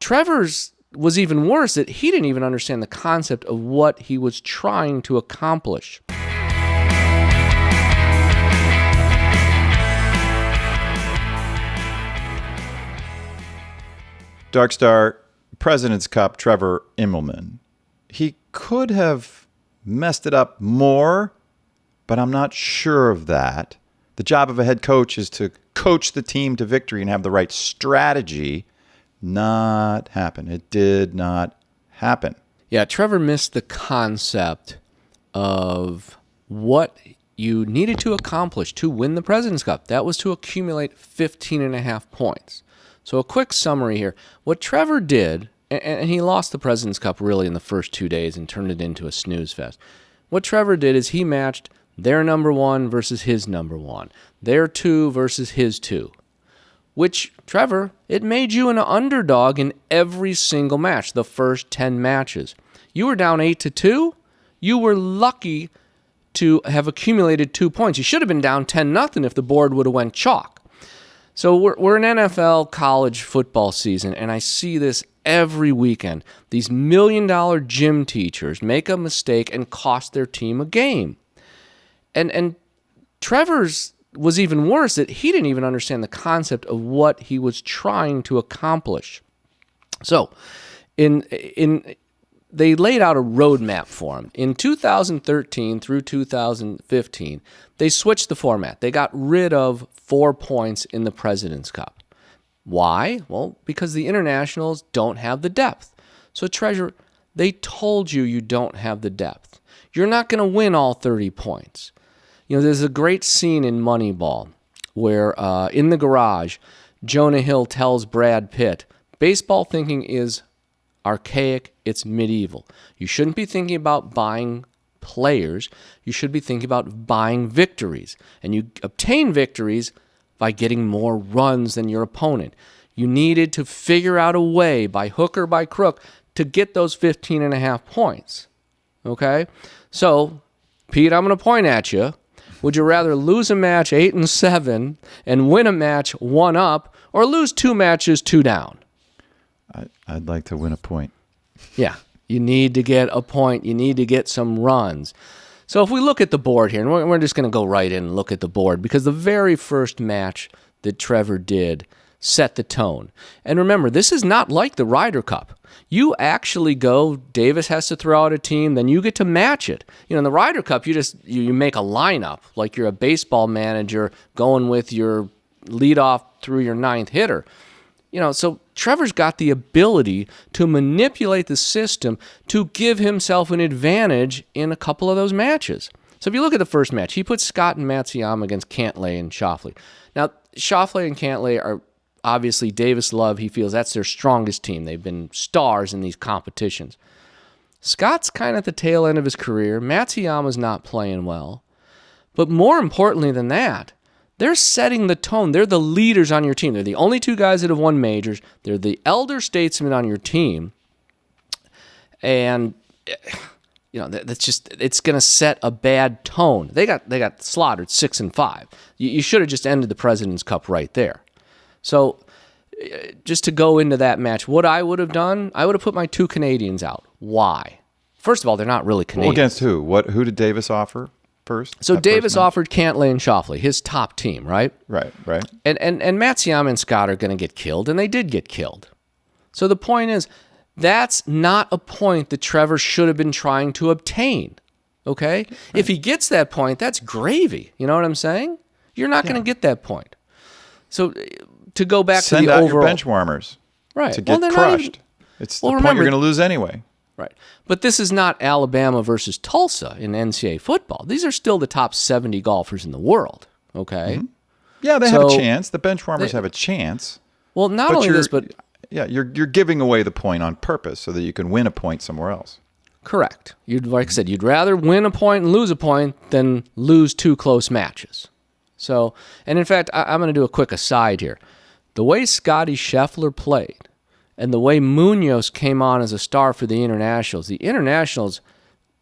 Trevor's was even worse that he didn't even understand the concept of what he was trying to accomplish. Dark Star, President's Cup, Trevor Immelman. He could have messed it up more, but I'm not sure of that. The job of a head coach is to coach the team to victory and have the right strategy. Not happen. It did not happen. Yeah, Trevor missed the concept of what you needed to accomplish to win the President's Cup. That was to accumulate 15.5 points. So a quick summary here. What Trevor did, and he lost the President's Cup really in the first 2 days and turned it into a snooze fest. What Trevor did is he matched their number 1 versus his number 1, their 2 versus his 2, which, Trevor, it made you an underdog in every single match, the first 10 matches. You were down 8-2. You were lucky to have accumulated 2 points. You should have been down 10-0 if the board would have went chalk. So we're in NFL college football season, and I see this every weekend. These $1 million gym teachers make a mistake and cost their team a game. And Trevor's was even worse that he didn't even understand the concept of what he was trying to accomplish. So they laid out a roadmap for him. In 2013 through 2015, they switched the format. They got rid of 4 points in the President's Cup. Why? Well, because the internationals don't have the depth. So, Treasure, they told you don't have the depth. You're not going to win all 30 points. You know, there's a great scene in Moneyball where in the garage, Jonah Hill tells Brad Pitt, baseball thinking is archaic, it's medieval. You shouldn't be thinking about buying players. You should be thinking about buying victories. And you obtain victories by getting more runs than your opponent. You needed to figure out a way, by hook or by crook, to get those 15.5 points. Okay? So, Pete, I'm going to point at you. Would you rather lose a match 8-7 and win a match 1 up, or lose 2 matches 2 down? I'd like to win a point. Yeah, you need to get a point. You need to get some runs. So if we look at the board here, and we're just going to go right in and look at the board, because the very first match that Trevor did set the tone. And remember, this is not like the Ryder Cup. You actually go, Davis has to throw out a team, then you get to match it. You know, in the Ryder Cup, you make a lineup, like you're a baseball manager going with your leadoff through your 9th hitter. You know, so Trevor's got the ability to manipulate the system to give himself an advantage in a couple of those matches. So if you look at the first match, he put Scott and Matsuyama against Chamblee and Schauffele. Now, Schauffele and Chamblee are obviously Davis Love. He feels that's their strongest team. They've been stars in these competitions. Scott's kind of at the tail end of his career. Matsuyama's not playing well. But more importantly than that, they're setting the tone. They're the leaders on your team. They're the only 2 guys that have won majors. They're the elder statesmen on your team. And, you know, it's going to set a bad tone. They got slaughtered 6-5. You should have just ended the President's Cup right there. So just to go into that match, what I would have done, I would have put my 2 Canadians out. Why? First of all, they're not really Canadians. Well, against who? Who did Davis offer first? So Davis offered Chamblee and Schauffele, his top team, right? Right. And Matsuyama and Scott are going to get killed, and they did get killed. So the point is, that's not a point that Trevor should have been trying to obtain, okay? Right. If he gets that point, that's gravy. You know what I'm saying? You're not going to get that point. So to go back to the overall... Send out your bench warmers to get crushed. It's the point you're going to lose anyway. Right. But this is not Alabama versus Tulsa in NCAA football. These are still the top 70 golfers in the world, okay? Mm-hmm. Yeah, they have a chance. The bench warmers have a chance. Well, not only this, but... Yeah, you're giving away the point on purpose so that you can win a point somewhere else. Correct. Like I said, you'd rather win a point and lose a point than lose 2 close matches. So, and in fact, I'm going to do a quick aside here. The way Scottie Scheffler played and the way Munoz came on as a star for the Internationals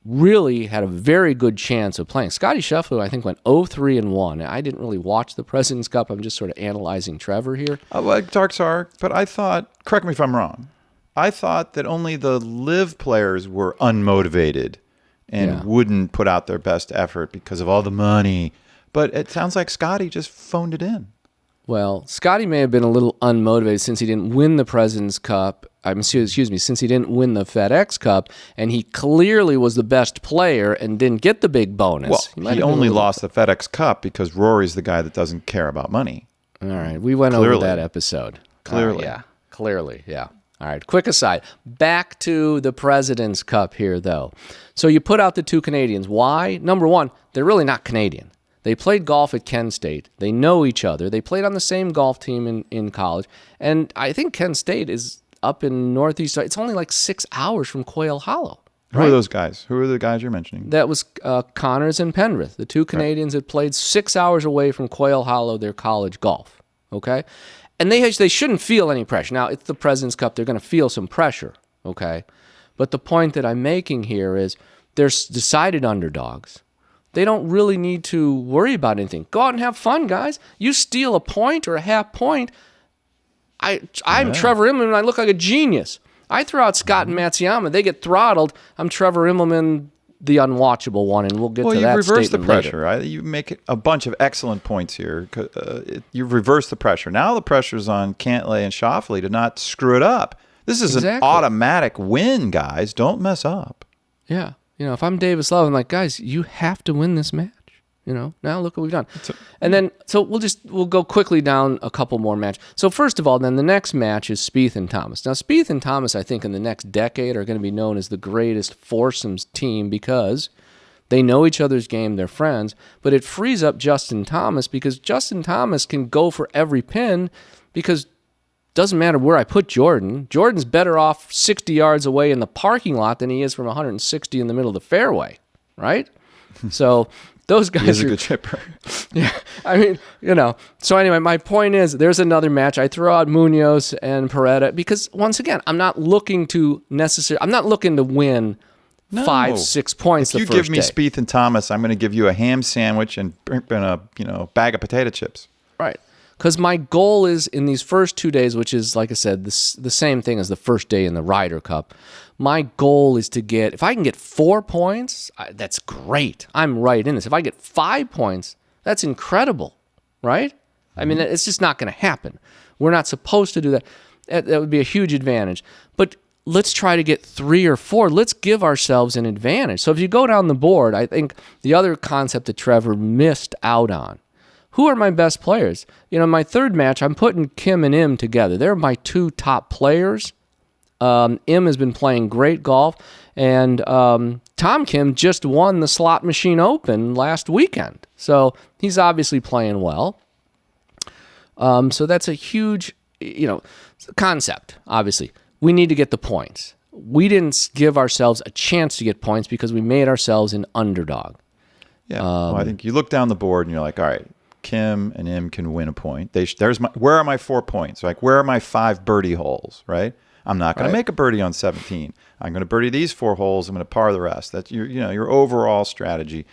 really had a very good chance of playing. Scottie Scheffler, I think, went 0-3-1. I didn't really watch the President's Cup. I'm just sort of analyzing Trevor here. I like Dark Star, but I thought, correct me if I'm wrong, I thought that only the live players were unmotivated and wouldn't put out their best effort because of all the money. But it sounds like Scotty just phoned it in. Well, Scotty may have been a little unmotivated since he didn't win the President's Cup. Excuse me, since he didn't win the FedEx Cup, and he clearly was the best player and didn't get the big bonus. Well, he only lost the FedEx Cup because Rory's the guy that doesn't care about money. All right, we went over that episode. Clearly. Clearly. All right, quick aside. Back to the President's Cup here, though. So you put out the two Canadians. Why? Number one, they're really not Canadian. They played golf at Kent State. They know each other. They played on the same golf team in college. And I think Kent State is up in Northeast. It's only like 6 hours from Quail Hollow. Who are those guys? Who are the guys you're mentioning? That was Connors and Penrith, the two Canadians that played 6 hours away from Quail Hollow, their college golf. Okay? And they shouldn't feel any pressure. Now, it's the President's Cup. They're going to feel some pressure. Okay? But the point that I'm making here is they're decided underdogs. They don't really need to worry about anything. Go out and have fun, guys. You steal a point or a half point. I'm Trevor Immelman, and I look like a genius. I throw out Scott and Matsuyama. They get throttled. I'm Trevor Immelman, the unwatchable one, and we'll get to that statement later. Well, you reverse the pressure, right? You make a bunch of excellent points here. You've reversed the pressure. Now the pressure's on Cantlay and Schauffele to not screw it up. This is an automatic win, guys. Don't mess up. Yeah. If I'm Davis Love, I'm like, guys, you have to win this match. Now look what we've done. And then, so we'll go quickly down a couple more matches. So first of all, then the next match is Spieth and Thomas. Now, Spieth and Thomas, I think, in the next decade are going to be known as the greatest foursomes team because they know each other's game, they're friends, but it frees up Justin Thomas because Justin Thomas can go for every pin because doesn't matter where I put Jordan. Jordan's better off 60 yards away in the parking lot than he is from 160 in the middle of the fairway, right? So those guys He's a good chipper. Yeah, So anyway, my point is there's another match. I throw out Munoz and Peretta because, once again, I'm not looking to win 5-6 points if the first day. you give me Spieth and Thomas, I'm going to give you a ham sandwich and a bag of potato chips. Right. Because my goal is in these first 2 days, which is, like I said, the same thing as the first day in the Ryder Cup, my goal is to get, if I can get 4 points, that's great. I'm right in this. If I get 5 points, that's incredible, right? I mean, it's just not going to happen. We're not supposed to do that. That would be a huge advantage. But let's try to get 3 or 4. Let's give ourselves an advantage. So if you go down the board, I think the other concept that Trevor missed out on, who are my best players? My third match, I'm putting Kim and Im together. They're my two top players. Im has been playing great golf, and Tom Kim just won the Slot Machine Open last weekend. So he's obviously playing well. So that's a huge, concept, obviously. We need to get the points. We didn't give ourselves a chance to get points because we made ourselves an underdog. Yeah, I think you look down the board and you're like, all right, Kim and Im can win a point. Where are my 4 points? Like, where are my 5 birdie holes, right? I'm not going to make a birdie on 17. I'm going to birdie these 4 holes. I'm going to par the rest. That's your overall strategy.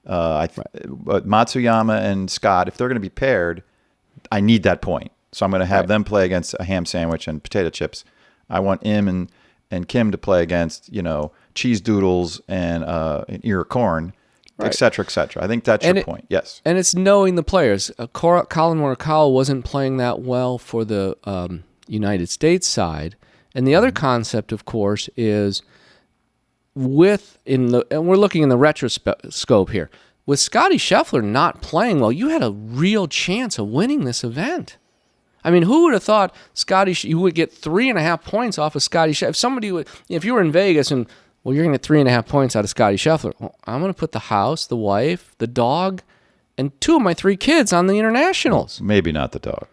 Matsuyama and Scott, if they're going to be paired, I need that point. So I'm going to have them play against a ham sandwich and potato chips. I want Im and Kim to play against, cheese doodles and an ear of corn. Et cetera, et cetera. I think that's your point. Yes. And it's knowing the players. Colin Morikawa wasn't playing that well for the United States side. And the other concept, of course, is and we're looking in the retroscope here. With Scotty Scheffler not playing well, you had a real chance of winning this event. I mean, who would have thought you would get 3.5 points off of Scotty Scheffler? If you were in Vegas and, well, you're going to get 3.5 points out of Scotty Scheffler. Well, I'm going to put the house, the wife, the dog, and 2 of my 3 kids on the internationals. Maybe not the dog.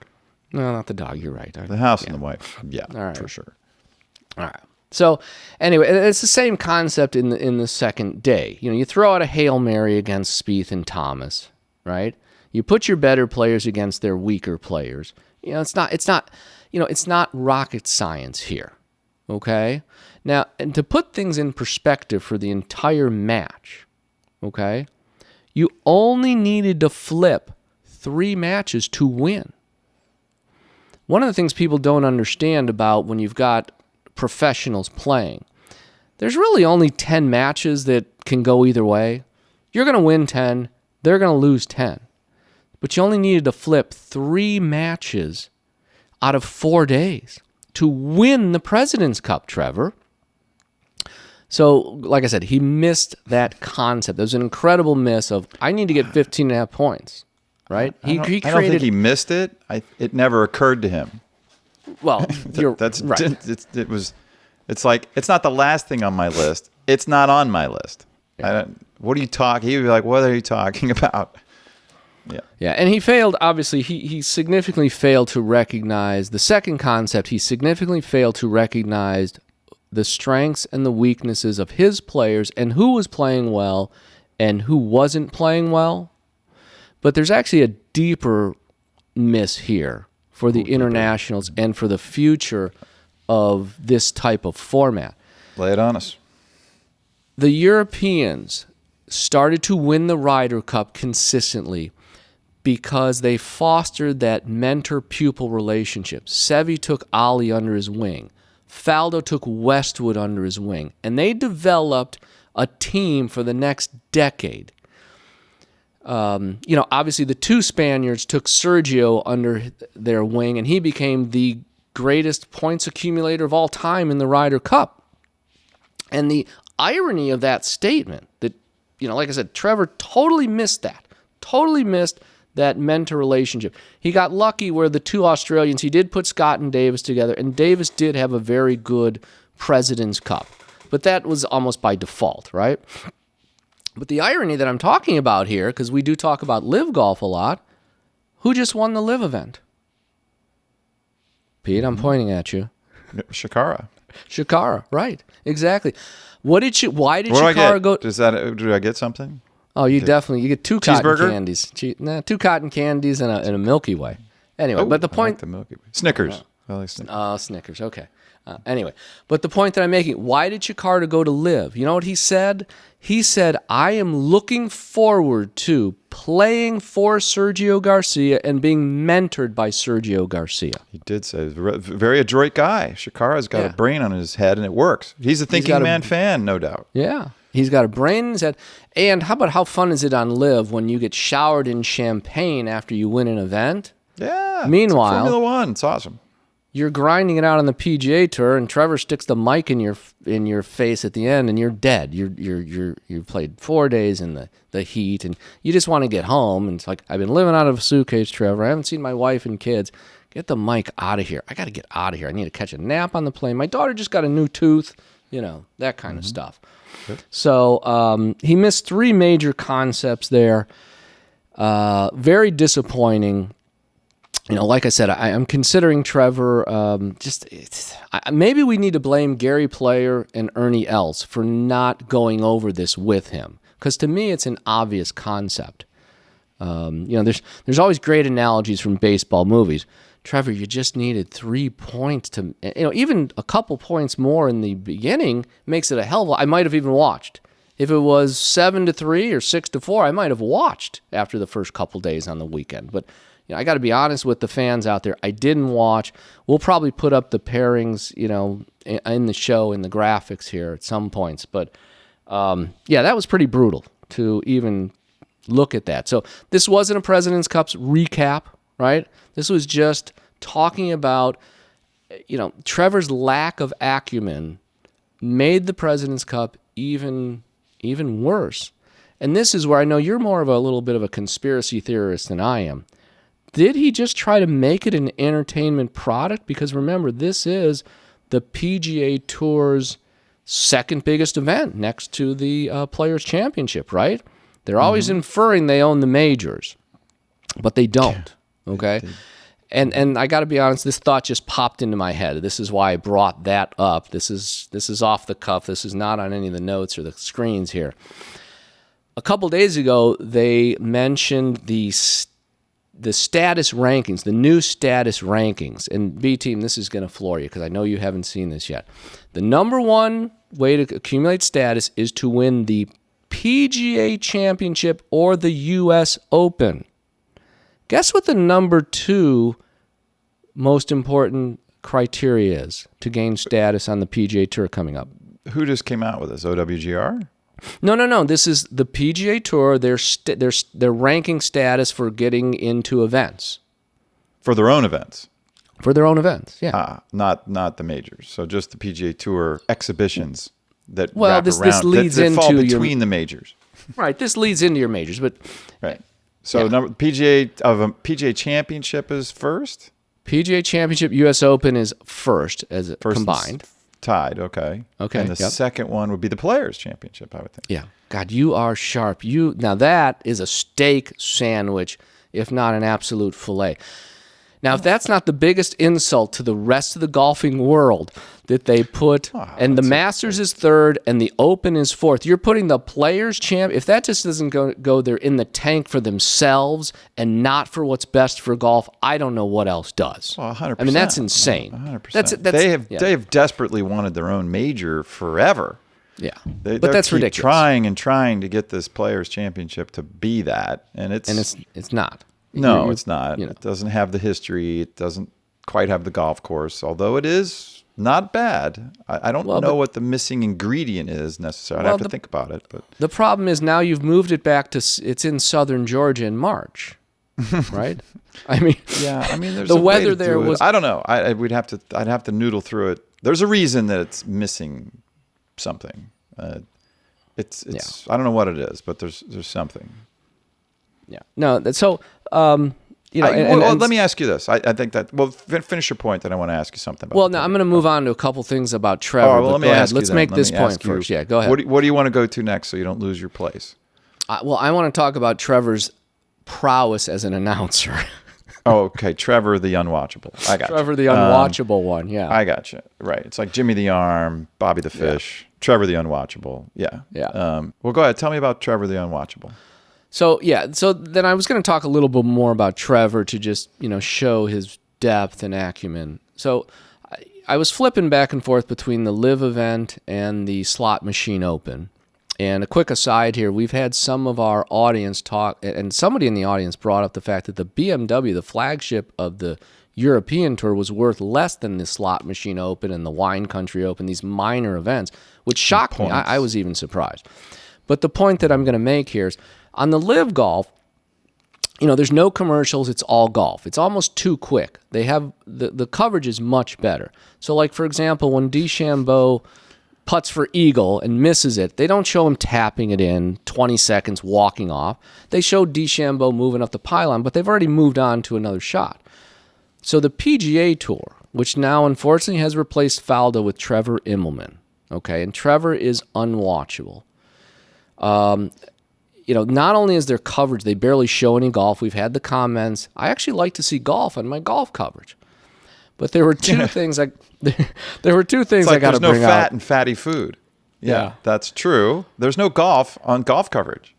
No, not the dog. You're right. The house and the wife. Yeah, for sure. All right. So anyway, it's the same concept in the second day. You throw out a Hail Mary against Spieth and Thomas, right? You put your better players against their weaker players. It's not rocket science here. Okay? Now, and to put things in perspective for the entire match, okay? You only needed to flip 3 matches to win. One of the things people don't understand about when you've got professionals playing. There's really only 10 matches that can go either way. You're going to win 10, they're going to lose 10. But you only needed to flip 3 matches out of 4 days to win the President's Cup, Trevor. So, like I said, he missed that concept. There was an incredible miss of, I need to get 15 and a half points, right? I don't think he missed it. It never occurred to him. Well, that's right. It's like, it's not the last thing on my list. It's not on my list. Yeah. What are you talking? He would be like, what are you talking about? Yeah, and he failed, obviously, he significantly failed to recognize the second concept. He significantly failed to recognize the strengths and the weaknesses of his players and who was playing well and who wasn't playing well. But there's actually a deeper miss here for the internationals and for the future of this type of format. Lay it on us. The Europeans started to win the Ryder Cup consistently because they fostered that mentor-pupil relationship. Seve took Ali under his wing. Faldo took Westwood under his wing. And they developed a team for the next decade. Obviously the 2 Spaniards took Sergio under their wing, and he became the greatest points accumulator of all time in the Ryder Cup. And the irony of that statement, that, like I said, Trevor totally missed that. Totally missed that mentor relationship. He got lucky where the 2 Australians, he did put Scott and Davis together, and Davis did have a very good President's Cup. But that was almost by default, right? But the irony that I'm talking about here, because we do talk about live golf a lot, who just won the live event? Pete, I'm pointing at you. Shakara, right. Exactly. Why did Shakara go? Do I get something? Oh, you get 2 cotton candies. 2 cotton candies and a Milky Way. Anyway, but the point... I like the Milky Way. Snickers. I like Snickers. Snickers, okay. Anyway, but the point that I'm making, why did Shakara go to live? You know what he said? He said, I am looking forward to playing for Sergio Garcia and being mentored by Sergio Garcia. He did say, very adroit guy. Shakara's got a brain on his head, and it works. He's a thinking man fan, no doubt. Yeah. He's got a brain in his head. And how fun is it on live when you get showered in champagne after you win an event? Yeah. Meanwhile, it's Formula One. It's awesome. You're grinding it out on the PGA Tour, and Trevor sticks the mic in your face at the end, and you're dead. You played 4 days in the heat, and you just want to get home. And it's like, I've been living out of a suitcase, Trevor. I haven't seen my wife and kids. Get the mic out of here. I got to get out of here. I need to catch a nap on the plane. My daughter just got a new tooth. That kind of stuff. Good. So he missed 3 major concepts there. Very disappointing. Like I said, I'm considering Trevor. Maybe we need to blame Gary Player and Ernie Els for not going over this with him, because to me it's an obvious concept. There's always great analogies from baseball movies. Trevor, you just needed 3 points to, even a couple points more in the beginning makes it a hell of a lot. I might have even watched. If it was 7-3 or 6-4, I might have watched after the first couple days on the weekend. But I got to be honest with the fans out there. I didn't watch. We'll probably put up the pairings, in the show, in the graphics here at some points. But that was pretty brutal to even look at that. So this wasn't a President's Cup's recap, right? This was just talking about, Trevor's lack of acumen made the President's Cup even worse. And this is where I know you're more of a little bit of a conspiracy theorist than I am. Did he just try to make it an entertainment product? Because remember, this is the PGA Tour's second biggest event next to the Players' Championship, right? They're always inferring they own the majors, but they don't, okay? And I got to be honest, this thought just popped into my head. This is why I brought that up. This is off the cuff. This is not on any of the notes or the screens here. A couple days ago, they mentioned the status rankings, the new status rankings. And B-Team, this is going to floor you because I know you haven't seen this yet. The number 1 way to accumulate status is to win the PGA Championship or the U.S. Open. Guess what the number 2 most important criteria is to gain status on the PGA Tour coming up. Who just came out with this? OWGR? No. This is the PGA Tour. They're ranking status for getting into events. For their own events? For their own events, yeah. Not the majors. So just the PGA Tour exhibitions that this leads that fall into between the majors. Right, this leads into your majors, but right. So PGA Championship is first. PGA Championship, U.S. Open is first combined. Tied, okay. Okay. And the second one would be the Players Championship, I would think. Yeah. God, you are sharp. Now that is a steak sandwich, if not an absolute fillet. Now, if that's not the biggest insult to the rest of the golfing world that they put, and the Masters is third and the Open is fourth, you're putting the Players Champ. If that just doesn't go there in the tank for themselves and not for what's best for golf, I don't know what else does. Well, 100%. I mean, that's insane. 100%. They have desperately wanted their own major forever. Yeah, but that's ridiculous. Trying to get this Players Championship to be that, and it's not. No, it's not. It doesn't have the history. It doesn't quite have the golf course, although it is not bad. I don't know what the missing ingredient is necessarily. I have to think about it. But the problem is now you've moved it back to it's in southern Georgia in March, right? I mean, there's the a weather way to there do it. was. I don't know. I'd have to noodle through it. There's a reason that it's missing something. It's I don't know what it is, but there's something. Yeah. No. So. Let me ask you this. I think that. Well, finish your point. Then I want to ask you something about. Well, now I'm going to move on to a couple things about Trevor. Let me ask you. Let's make this point first. Yeah, go ahead. What do you want to go to next, so you don't lose your place? I want to talk about Trevor's prowess as an announcer. Okay, Trevor the unwatchable. I got Trevor the unwatchable one. Yeah, I got you. Right. It's like Jimmy the Arm, Bobby the Fish, Trevor the unwatchable. Yeah. Yeah. Well, go ahead. Tell me about Trevor the unwatchable. So then I was going to talk a little bit more about Trevor to just, show his depth and acumen. So I was flipping back and forth between the Live event and the Slot Machine Open. And a quick aside here, we've had some of our audience talk, and somebody in the audience brought up the fact that the BMW, the flagship of the European Tour, was worth less than the Slot Machine Open and the Wine Country Open, these minor events, which shocked me. I was even surprised. But the point that I'm going to make here is, on the Live Golf, there's no commercials. It's all golf. It's almost too quick. They have the coverage is much better. So, like for example, when DeChambeau putts for eagle and misses it, they don't show him tapping it in 20 seconds, walking off. They show DeChambeau moving up the pylon, but they've already moved on to another shot. So the PGA Tour, which now unfortunately has replaced Faldo with Trevor Immelman, okay, and Trevor is unwatchable. Not only is there coverage, they barely show any golf. We've had the comments. I actually like to see golf on my golf coverage. But there were two things I got to bring out. There's no fat and fatty food. Yeah, that's true. There's no golf on golf coverage.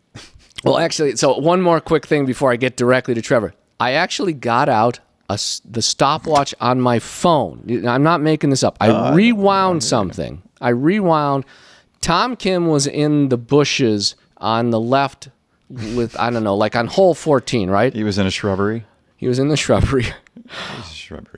Well, actually, so one more quick thing before I get directly to Trevor. I actually got out the stopwatch on my phone. I'm not making this up. I rewound something. Tom Kim was in the bushes on the left with, I don't know, like on hole 14, right? He was in a shrubbery? He was in the shrubbery.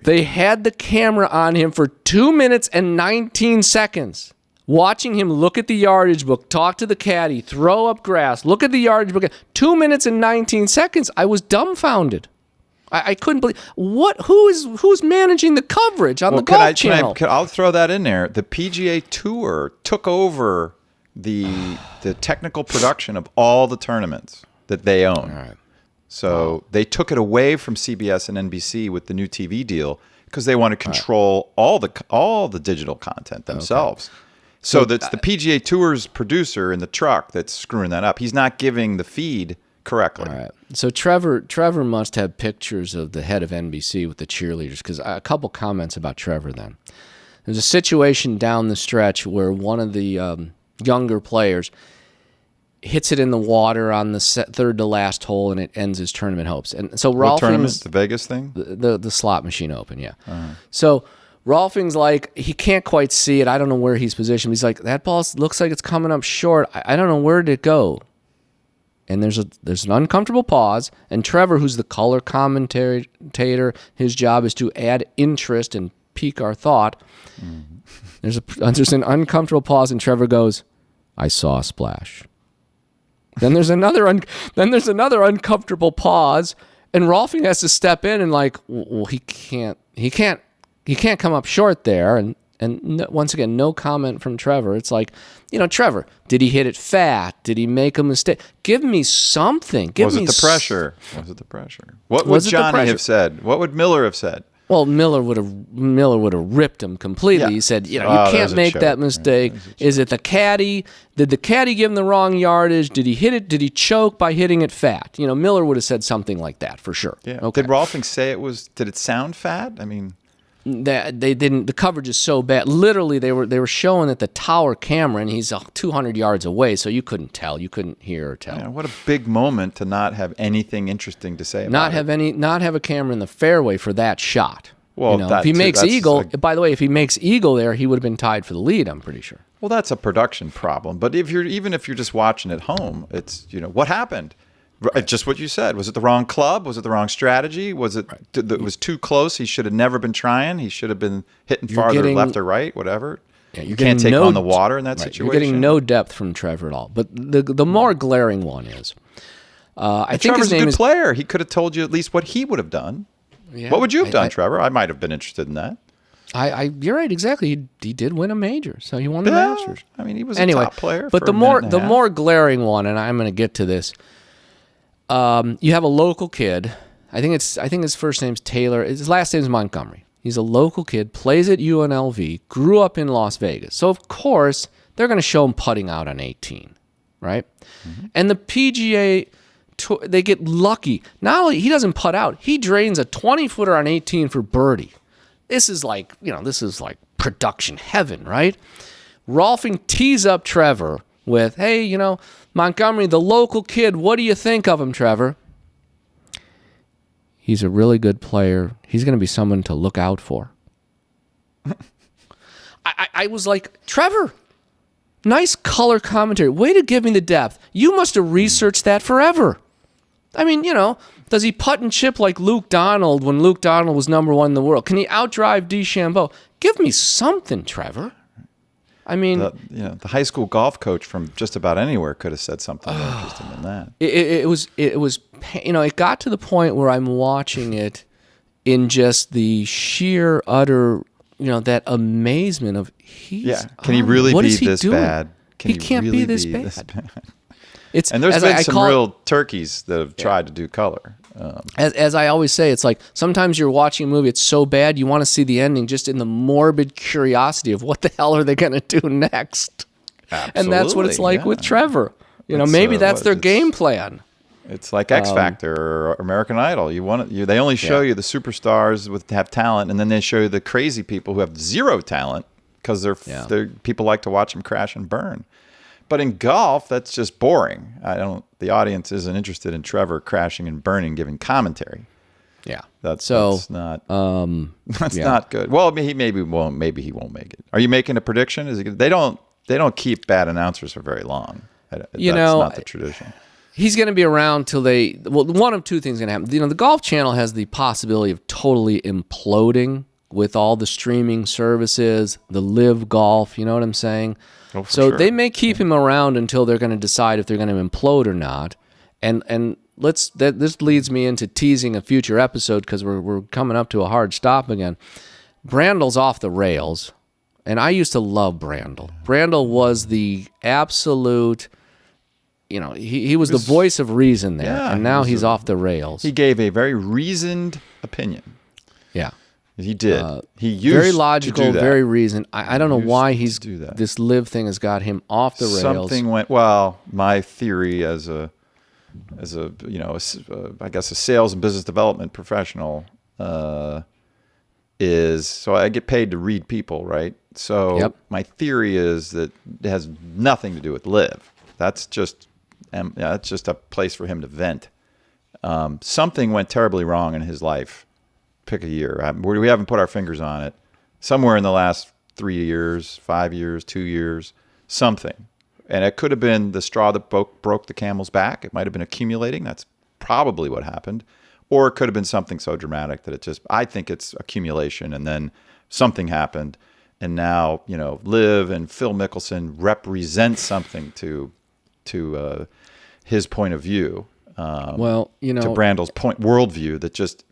They had the camera on him for 2 minutes and 19 seconds, watching him look at the yardage book, talk to the caddy, throw up grass, look at the yardage book. 2 minutes and 19 seconds. I was dumbfounded. I couldn't believe who's managing the coverage on the Golf Channel. I'll throw that in there. The PGA Tour took over the technical production of all the tournaments that they own. All right. So they took it away from CBS and NBC with the new TV deal because they want to control all the digital content themselves. Okay. So that's the PGA Tour's producer in the truck that's screwing that up. He's not giving the feed correctly. All right. So Trevor must have pictures of the head of NBC with the cheerleaders, because a couple comments about Trevor then. There's a situation down the stretch where one of the younger players hits it in the water on the third to last hole, and it ends his tournament hopes. And so What tournament? The Vegas thing? The Slot Machine Open, yeah. Uh-huh. So Rolfing's like, he can't quite see it. I don't know where he's positioned. He's like, that ball looks like it's coming up short. I don't know where did it go. And there's an uncomfortable pause, and Trevor, who's the color commentator, his job is to add interest and pique our thought. There's an uncomfortable pause, and Trevor goes, "I saw a splash." Then there's another uncomfortable pause, and Rolfing has to step in and like, well, he can't come up short there, and no, once again, no comment from Trevor. It's like, Trevor, did he hit it fat? Did he make a mistake? Give me something. Was it the pressure? What would Johnny have said? What would Miller have said? Well, Miller would have ripped him completely. Yeah. He said, you can't make that mistake. Right. Is it the caddy? Did the caddy give him the wrong yardage? Did he hit it? Did he choke by hitting it fat? Miller would have said something like that for sure. Yeah. Okay. Did Rolfing say it was? Did it sound fat? I mean, that they didn't. The coverage is so bad. Literally, they were showing at the tower camera, and he's 200 yards away, so you couldn't tell. You couldn't hear or tell. Yeah, what a big moment to not have anything interesting to say about it. Not have a camera in the fairway for that shot. Well, if he makes eagle, by the way, if he makes eagle there, he would have been tied for the lead, I'm pretty sure. Well, that's a production problem. But if you're just watching at home, it's what happened? Just what you said. Was it the wrong club? Was it the wrong strategy? Was it it was too close? He should have never been trying. He should have been hitting farther left or right, whatever. Yeah, you can't take on the water in that situation. You're getting no depth from Trevor at all. But the more glaring one is, I think Trevor's his name a good player. He could have told you at least what he would have done. Yeah, what would you have done, Trevor? I might have been interested in that. You're right, exactly. He did win a major, so he won the Masters. I mean, he was a top player. But the more glaring one, and I'm going to get to this. You have a local kid. I think his first name's Taylor. His last name's Montgomery. He's a local kid, plays at UNLV, grew up in Las Vegas. So of course they're going to show him putting out on 18, right? Mm-hmm. And the PGA. They get lucky. Not only he doesn't putt out, he drains a 20-footer on 18 for birdie. This is like production heaven, right? Rolfing tees up Trevor with, "Hey, Montgomery, the local kid, what do you think of him, Trevor?" "He's a really good player. He's going to be someone to look out for." I was like, Trevor, nice color commentary. Way to give me the depth. You must have researched that forever. I mean, does he putt and chip like Luke Donald when Luke Donald was number one in the world? Can he outdrive DeChambeau? Give me something, Trevor. I mean, the high school golf coach from just about anywhere could have said something interesting in that. It got to the point where I'm watching it in just the sheer utter, that amazement of can he really be this bad? He can't be this bad. And there's been some real turkeys that have tried to do color. As I always say, it's like sometimes you're watching a movie, it's so bad, you want to see the ending just in the morbid curiosity of what the hell are they going to do next? Absolutely, and that's what it's like with Trevor. Maybe that's their game plan. It's like X Factor or American Idol. They only show you the superstars have talent, and then they show you the crazy people who have zero talent because people like to watch them crash and burn. But in golf, that's just boring. The audience isn't interested in Trevor crashing and burning, giving commentary. Yeah, that's not not good. Well, he maybe won't make it. Are you making a prediction? They don't keep bad announcers for very long. That's not the tradition. He's going to be around till one of two things is going to happen. The Golf Channel has the possibility of totally imploding with all the streaming services, the live golf. You know what I'm saying? Oh, so they may keep him around until they're going to decide if they're going to implode or not. And this leads me into teasing a future episode because we're coming up to a hard stop again. Brandel's off the rails, and I used to love Brandel. Brandel was the absolute, he was the voice of reason there, and now he's off the rails. He gave a very reasoned opinion. Yeah. He did. He used very logical, to do that. Very reasoned. I don't know why this live thing has got him off the rails. Something went well. My theory as a I guess a sales and business development professional is so I get paid to read people, right? So my theory is that it has nothing to do with live. That's just a place for him to vent. Something went terribly wrong in his life. Pick a year. We haven't put our fingers on it. Somewhere in the last 3 years, 5 years, 2 years, something. And it could have been the straw that broke the camel's back. It might have been accumulating. That's probably what happened. Or it could have been something so dramatic that I think it's accumulation. And then something happened, and now Liv and Phil Mickelson represent something to his point of view. Well, to Brandel's worldview that just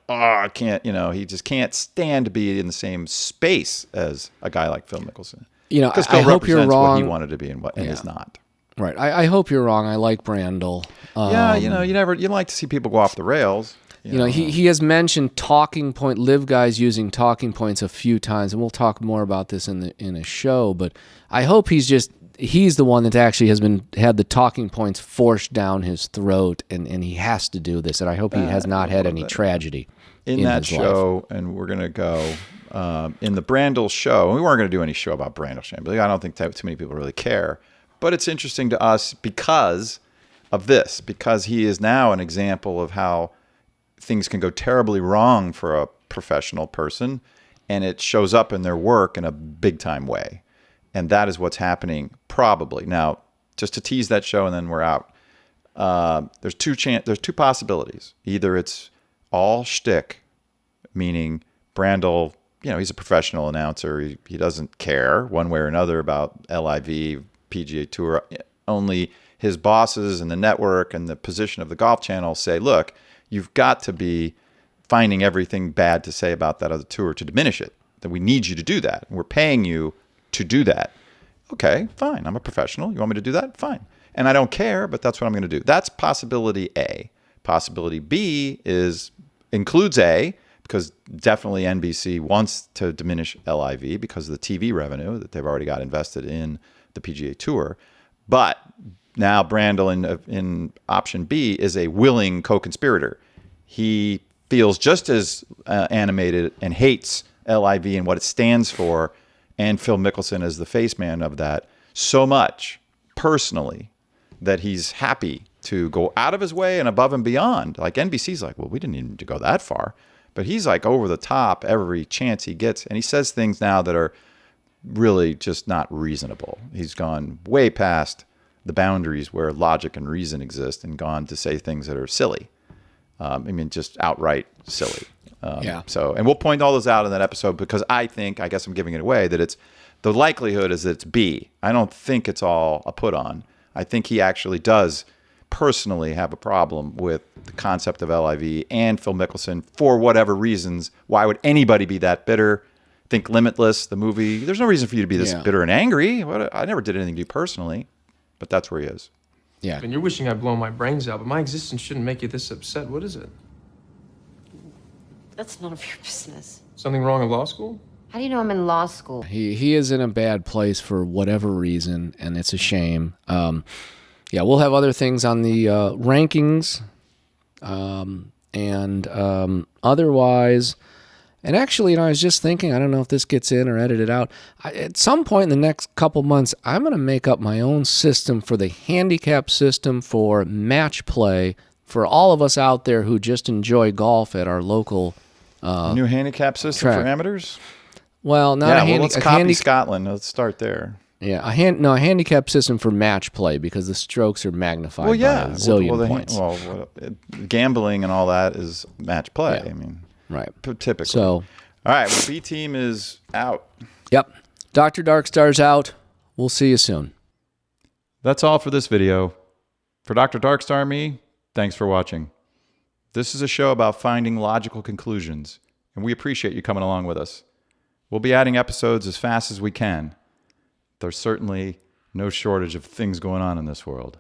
I can't he just can't stand to be in the same space as a guy like Phil Mickelson. Because Phil I hope you're represents wrong. what he wanted to be and is not. Right. I hope you're wrong. I like Brandel. You like to see people go off the rails. He has mentioned talking point. Live guys using talking points a few times, and we'll talk more about this in a show. But I hope he's the one that actually has had the talking points forced down his throat, and he has to do this. And I hope he has not had any tragedy in that show. Life. And we're gonna go in the Brandel show. We weren't gonna do any show about Brandel Chamblee. I don't think too many people really care. But it's interesting to us because of this, because he is now an example of how things can go terribly wrong for a professional person, and it shows up in their work in a big-time way. And that is what's happening probably. Now, just to tease that show and then we're out, there's two possibilities. Either it's all shtick, meaning Brandel, he's a professional announcer. He doesn't care one way or another about LIV, PGA Tour. Only his bosses and the network and the position of the Golf Channel say, look, you've got to be finding everything bad to say about that other tour to diminish it. That we need you to do that. We're paying you to do that. Okay, fine. I'm a professional. You want me to do that? Fine. And I don't care, but that's what I'm going to do. That's possibility A. Possibility B includes A, because definitely NBC wants to diminish LIV because of the TV revenue that they've already got invested in the PGA Tour. But now Brandel in option B is a willing co-conspirator. He feels just as animated and hates LIV and what it stands for, and Phil Mickelson as the face man of that so much personally that he's happy to go out of his way and above and beyond. Like NBC's like, well, we didn't need to go that far. But he's like over the top every chance he gets. And he says things now that are really just not reasonable. He's gone way past the boundaries where logic and reason exist and gone to say things that are silly. Just outright silly. So, and we'll point all those out in that episode because I guess I'm giving it away, that the likelihood is that it's B. I don't think it's all a put on. I think he actually does personally have a problem with the concept of LIV and Phil Mickelson for whatever reasons. Why would anybody be that bitter? Think Limitless, the movie. There's no reason for you to be this bitter and angry. I never did anything to you personally, but that's where he is. Yeah. And you're wishing I'd blow my brains out, but my existence shouldn't make you this upset. What is it? That's none of your business. Something wrong in law school? How do you know I'm in law school? He is in a bad place for whatever reason, and it's a shame. We'll have other things on the rankings, and otherwise. And actually, I was just thinking, I don't know if this gets in or edited out. At some point in the next couple months, I'm going to make up my own system for the handicap system for match play for all of us out there who just enjoy golf at our local new handicap system track. For amateurs? Well, not let's copy Scotland. Let's start there. Yeah, a handicap system for match play because the strokes are magnified by a zillion points. Gambling and all that is match play. Yeah. Right. Typically. So, all right, well, B team is out. Yep. Dr. Darkstar's out. We'll see you soon. That's all for this video. For Dr. Darkstar and me, thanks for watching. This is a show about finding logical conclusions, and we appreciate you coming along with us. We'll be adding episodes as fast as we can. There's certainly no shortage of things going on in this world.